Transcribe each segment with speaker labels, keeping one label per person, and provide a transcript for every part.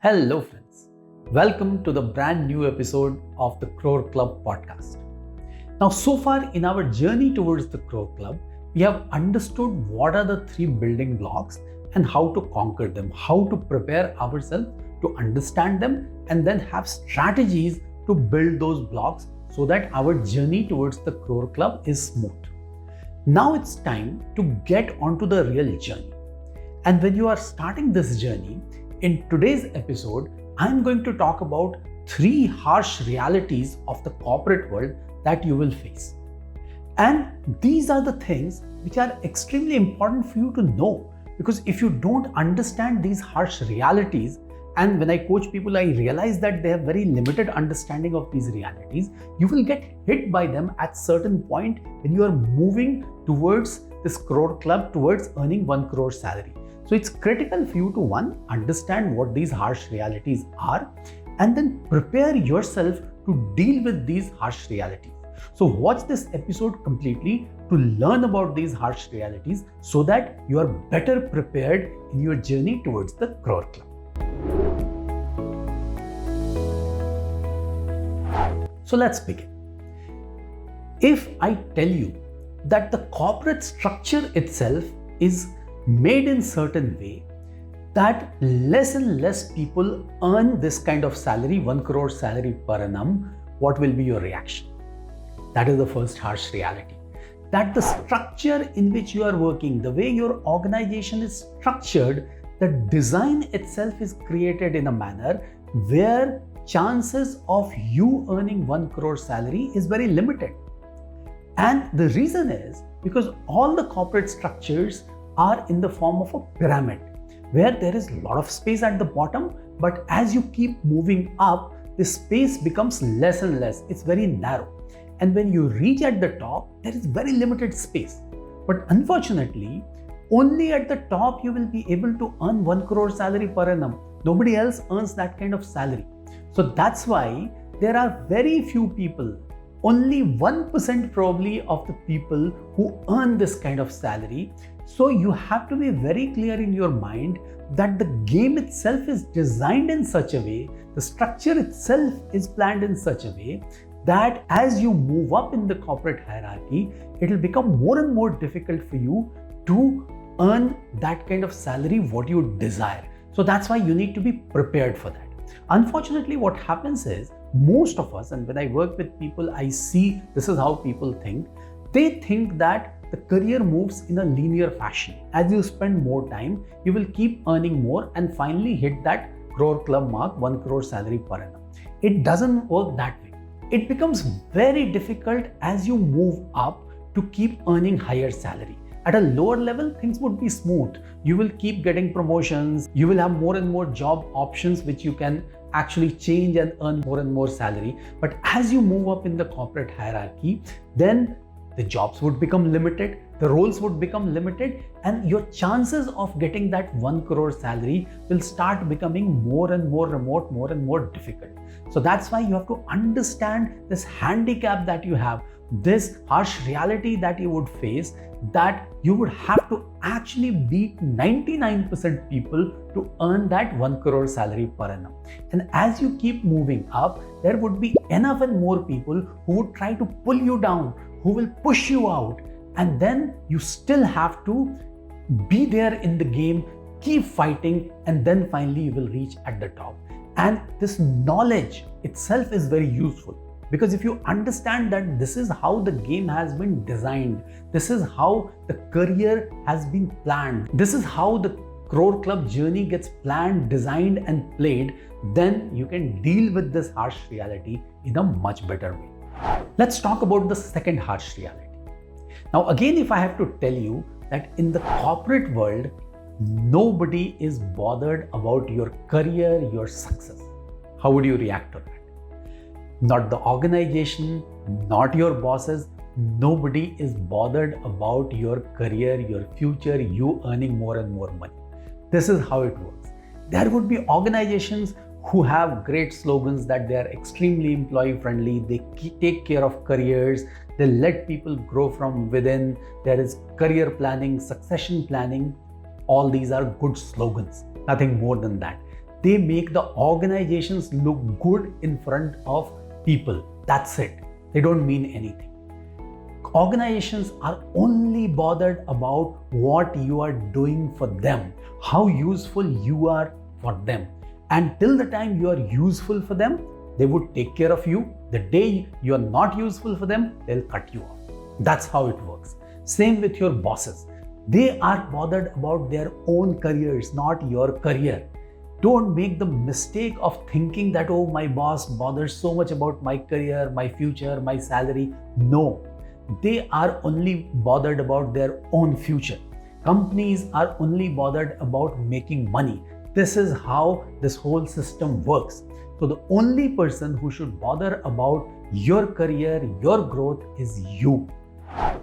Speaker 1: Hello, friends. Welcome to the brand new episode of the Crore Club podcast. Now, so far in our journey towards the Crore Club, we have understood what are the three building blocks and how to conquer them, how to prepare ourselves to understand them, and then have strategies to build those blocks so that our journey towards the Crore Club is smooth. Now it's time to get onto the real journey. And when you are starting this journey, in today's episode, I'm going to talk about three harsh realities of the corporate world that you will face. And these are the things which are extremely important for you to know, because if you don't understand these harsh realities, and when I coach people, I realize that they have very limited understanding of these realities, you will get hit by them at certain point when you are moving towards this Crore Club, towards earning 1 crore salary. So it's critical for you to understand what these harsh realities are, and then prepare yourself to deal with these harsh realities. So watch this episode completely to learn about these harsh realities so that you are better prepared in your journey towards the Crore Club. So let's begin. If I tell you that the corporate structure itself is made in certain way that less and less people earn this kind of salary, 1 crore salary per annum, what will be your reaction? That is the first harsh reality. That the structure in which you are working, the way your organization is structured, the design itself is created in a manner where chances of you earning 1 crore salary is very limited. And the reason is because all the corporate structures are in the form of a pyramid, where there is a lot of space at the bottom, but as you keep moving up, the space becomes less and less. It's very narrow. And when you reach at the top, there is very limited space. But unfortunately, only at the top you will be able to earn 1 crore salary per annum. Nobody else earns that kind of salary. So that's why there are very few people, only 1% probably of the people who earn this kind of salary. So you have to be very clear in your mind that the game itself is designed in such a way, the structure itself is planned in such a way that as you move up in the corporate hierarchy, it will become more and more difficult for you to earn that kind of salary what you desire. So that's why you need to be prepared for that. Unfortunately, what happens is most of us, and when I work with people, I see this is how people think. They think that the career moves in a linear fashion. As you spend more time, you will keep earning more and finally hit that Crore Club mark, 1 crore salary per annum. It doesn't work that way. It becomes very difficult as you move up to keep earning higher salary. At a lower level, things would be smooth. You will keep getting promotions. You will have more and more job options which you can actually change and earn more and more salary. But as you move up in the corporate hierarchy, then the jobs would become limited, the roles would become limited, and your chances of getting that 1 crore salary will start becoming more and more remote, more and more difficult. So that's why you have to understand this handicap that you have, this harsh reality that you would face, that you would have to actually beat 99% people to earn that 1 crore salary per annum. And as you keep moving up, there would be enough and more people who would try to pull you down, who will push you out, and then you still have to be there in the game, keep fighting, and then finally you will reach at the top. And this knowledge itself is very useful, because if you understand that this is how the game has been designed, this is how the career has been planned, this is how the Crore Club journey gets planned, designed, and played, then you can deal with this harsh reality in a much better way. Let's talk about the second harsh reality. Now again, if I have to tell you that in the corporate world, nobody is bothered about your career, your success, how would you react to that? Not the organization, not your bosses, nobody is bothered about your career, your future, you earning more and more money. This is how it works. There would be organizations who have great slogans that they are extremely employee friendly, they take care of careers, they let people grow from within, there is career planning, succession planning. All these are good slogans, nothing more than that. They make the organizations look good in front of people. That's it. They don't mean anything. Organizations are only bothered about what you are doing for them, how useful you are for them. And till the time you are useful for them, they would take care of you. The day you are not useful for them, they'll cut you off. That's how it works. Same with your bosses. They are bothered about their own careers, not your career. Don't make the mistake of thinking that, oh, my boss bothers so much about my career, my future, my salary. No, they are only bothered about their own future. Companies are only bothered about making money. This is how this whole system works. So the only person who should bother about your career, your growth is you.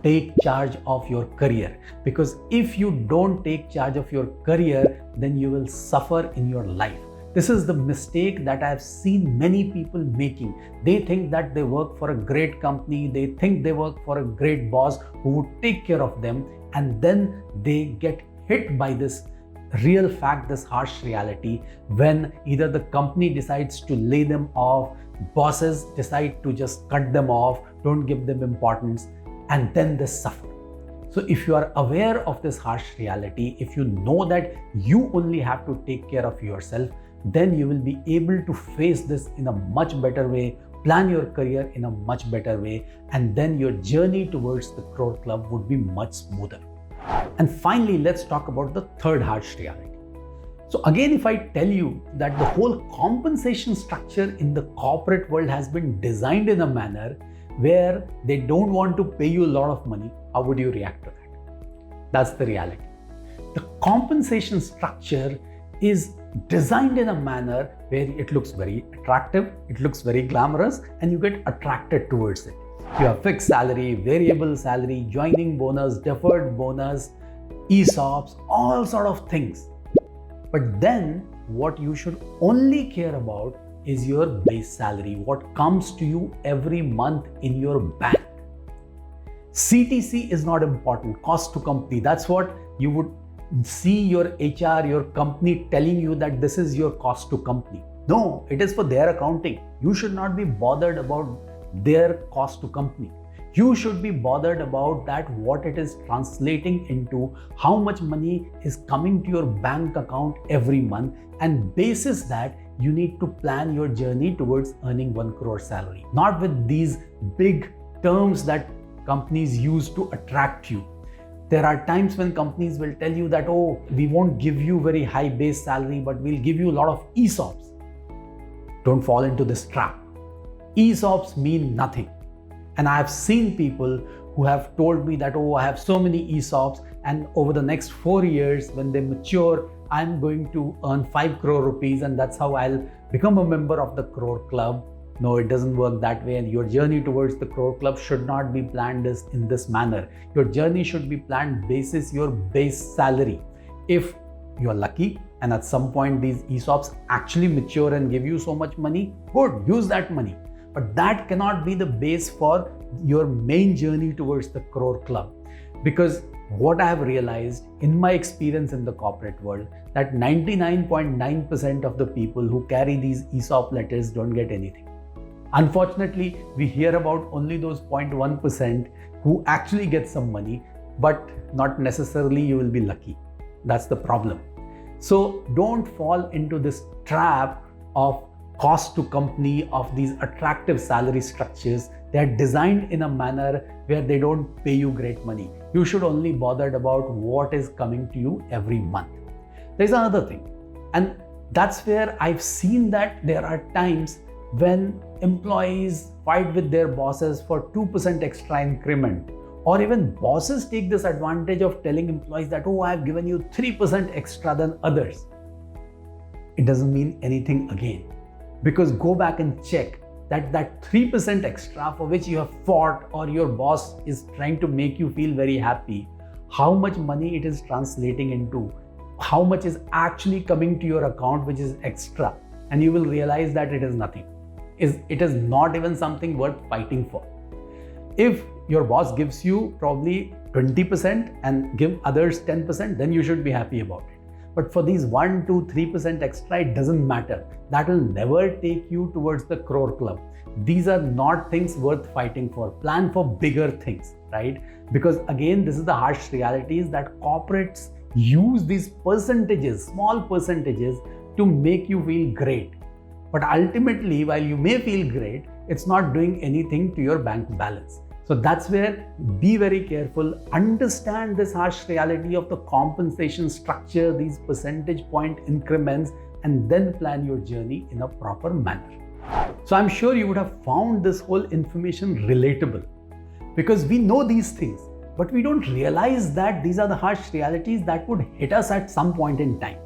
Speaker 1: Take charge of your career, because if you don't take charge of your career, then you will suffer in your life. This is the mistake that I've seen many people making. They think that they work for a great company, they think they work for a great boss who would take care of them, and then they get hit by this real fact, this harsh reality, when either the company decides to lay them off, bosses decide to just cut them off, don't give them importance, and then they suffer. So if you are aware of this harsh reality, if you know that you only have to take care of yourself, then you will be able to face this in a much better way, plan your career in a much better way, and then your journey towards the Crore Club would be much smoother. And finally, let's talk about the third harsh reality. So again, if I tell you that the whole compensation structure in the corporate world has been designed in a manner where they don't want to pay you a lot of money, how would you react to that? That's the reality. The compensation structure is designed in a manner where it looks very attractive, it looks very glamorous, and you get attracted towards it. You have fixed salary, variable salary, joining bonus, deferred bonus, ESOPs, all sort of things. But then what you should only care about is your base salary, what comes to you every month in your bank. CTC is not important, cost to company. That's what you would see your HR, your company telling you that this is your cost to company. No, it is for their accounting. You should not be bothered about their cost to company. You should be bothered about that, what it is translating into, how much money is coming to your bank account every month, and basis that you need to plan your journey towards earning 1 crore salary. Not with these big terms that companies use to attract you. There are times when companies will tell you that, oh, we won't give you very high base salary, but we'll give you a lot of ESOPs. Don't fall into this trap. ESOPs mean nothing. And I have seen people who have told me that, oh, I have so many ESOPs, and over the next 4 years, when they mature, I'm going to earn 5 crore rupees, and that's how I'll become a member of the Crore Club. No, it doesn't work that way, and your journey towards the Crore Club should not be planned in this manner. Your journey should be planned basis your base salary. If you're lucky and at some point these ESOPs actually mature and give you so much money, good, use that money. But that cannot be the base for your main journey towards the Crore Club. Because what I have realized in my experience in the corporate world, that 99.9% of the people who carry these ESOP letters don't get anything. Unfortunately, we hear about only those 0.1% who actually get some money, but not necessarily you will be lucky. That's the problem. So don't fall into this trap of cost to company, of these attractive salary structures. They are designed in a manner where they don't pay you great money. You should only be bothered about what is coming to you every month. There's another thing, and that's where I've seen that there are times when employees fight with their bosses for 2% extra increment, or even bosses take this advantage of telling employees that, oh, I've given you 3% extra than others. It doesn't mean anything again. Because go back and check that 3% extra for which you have fought, or your boss is trying to make you feel very happy, how much money it is translating into, how much is actually coming to your account which is extra, and you will realize that it is nothing. It is not even something worth fighting for. If your boss gives you probably 20% and give others 10%, then you should be happy about it. But for these 1, 2, 3% extra, it doesn't matter. That will never take you towards the Crore Club. These are not things worth fighting for. Plan for bigger things, right? Because again, this is the harsh reality is that corporates use these percentages, small percentages, to make you feel great. But ultimately, while you may feel great, it's not doing anything to your bank balance. So that's where be very careful, understand this harsh reality of the compensation structure, these percentage point increments, and then plan your journey in a proper manner. So I'm sure you would have found this whole information relatable because we know these things, but we don't realize that these are the harsh realities that would hit us at some point in time.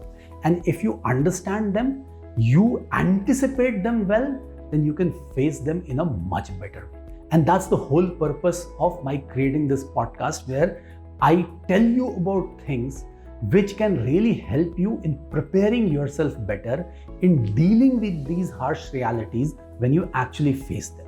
Speaker 1: And if you understand them, you anticipate them well, then you can face them in a much better way. And that's the whole purpose of my creating this podcast, where I tell you about things which can really help you in preparing yourself better in dealing with these harsh realities when you actually face them.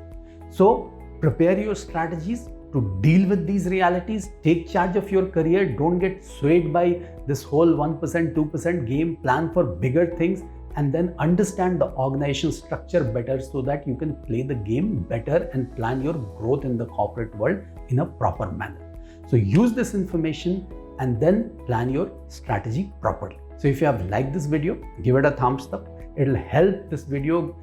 Speaker 1: So prepare your strategies to deal with these realities, take charge of your career, don't get swayed by this whole 1%, 2% game, plan for bigger things, and then understand the organization structure better so that you can play the game better and plan your growth in the corporate world in a proper manner. So use this information and then plan your strategy properly. So if you have liked this video, give it a thumbs up. It'll help this video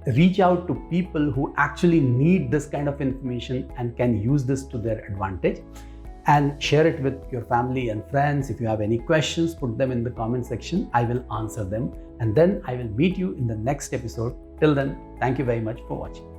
Speaker 1: reach out to people who actually need this kind of information and can use this to their advantage. And share it with your family and friends. If you have any questions, put them in the comment section. I will answer them. And then I will meet you in the next episode. Till then, thank you very much for watching.